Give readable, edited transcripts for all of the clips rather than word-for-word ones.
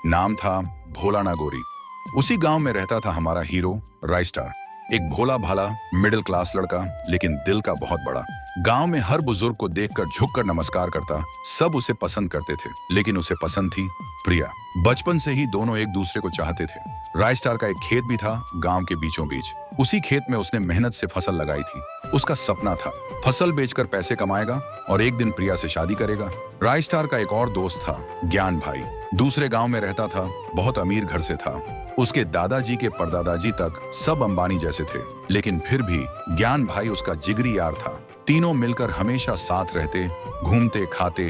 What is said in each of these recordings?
नाम था भोला नागोरी। उसी गांव में रहता था हमारा हीरो राइस्टार, एक भोला भाला मिडिल क्लास लड़का, लेकिन दिल का बहुत बड़ा। गांव में हर बुजुर्ग को देखकर झुककर नमस्कार करता, सब उसे पसंद करते थे, लेकिन उसे पसंद थी प्रिया। बचपन से ही दोनों एक दूसरे को चाहते थे। राइस्टार का एक खेत भी था गांव के बीचों बीच। उसी खेत में उसने मेहनत से फसल लगाई थी। उसका सपना था फसल बेचकर पैसे कमाएगा और एक दिन प्रिया से शादी करेगा। राइस्टार का एक और दोस्त था ज्ञान भाई, दूसरे गांव में रहता था, बहुत अमीर घर से था। उसके दादाजी के परदादाजी तक सब अंबानी जैसे थे, लेकिन फिर भी ज्ञान भाई उसका जिगरी यार था। तीनों मिलकर हमेशा साथ रहते, घूमते खाते,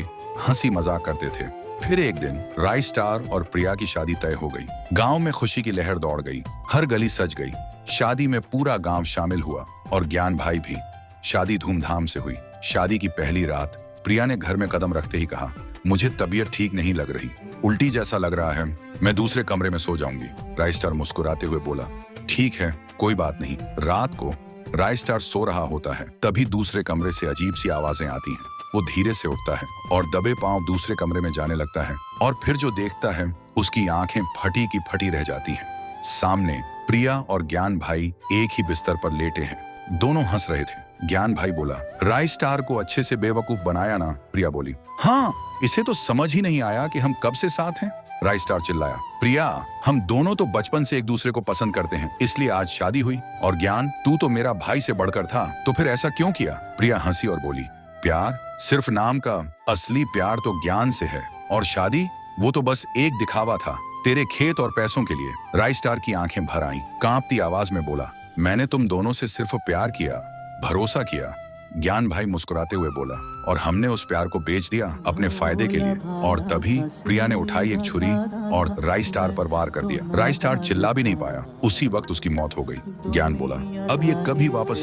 हंसी मजाक करते थे। फिर एक दिन राइस्टार और प्रिया की शादी तय हो गई। गांव में खुशी की लहर दौड़ गई, हर गली सज गई। शादी में पूरा गांव शामिल हुआ और ज्ञान भाई भी। शादी धूमधाम से हुई। शादी की पहली रात प्रिया ने घर में कदम रखते ही कहा, मुझे तबीयत ठीक नहीं लग रही, उल्टी जैसा लग रहा है, मैं दूसरे कमरे में सो जाऊंगी। राइस्टार मुस्कुराते हुए बोला, ठीक है, कोई बात नहीं। रात को राइस्टार सो रहा होता है, तभी दूसरे कमरे से अजीब सी आवाजें आती हैं। वो धीरे से उठता है और दबे पांव दूसरे कमरे में जाने लगता है, और फिर जो देखता है उसकी आंखें फटी की फटी रह जाती हैं। सामने प्रिया और ज्ञान भाई एक ही बिस्तर पर लेटे हैं। दोनों हंस रहे थे। ज्ञान भाई बोला, राइस्टार को अच्छे से बेवकूफ बनाया ना? प्रिया बोली, हाँ, इसे तो समझ ही नहीं आया कि हम कब से साथ हैं। राइस्टार चिल्लाया, प्रिया, हम दोनों तो बचपन से एक दूसरे को पसंद करते हैं, इसलिए आज शादी हुई। और ज्ञान, तू तो मेरा भाई से बढ़कर था, तो फिर ऐसा क्यों किया? प्रिया हंसी और बोली, प्यार सिर्फ नाम का, असली प्यार तो ज्ञान से है, और शादी वो तो बस एक दिखावा था, तेरे खेत और पैसों के लिए। राइस्टार की आंखें भर आईं, कांपती आवाज में बोला, मैंने तुम दोनों से सिर्फ प्यार किया, भरोसा किया। ज्ञान भाई मुस्कुराते हुए बोला, और हमने उस प्यार को बेच दिया अपने फायदे के लिए। और तभी प्रिया ने उठाई एक छुरी और राइस्टार पर वार कर दिया। राइस्टार चिल्ला भी नहीं पाया। उसी वक्त उसकी मौत हो गई। ज्ञान बोला, अब ये कभी वापस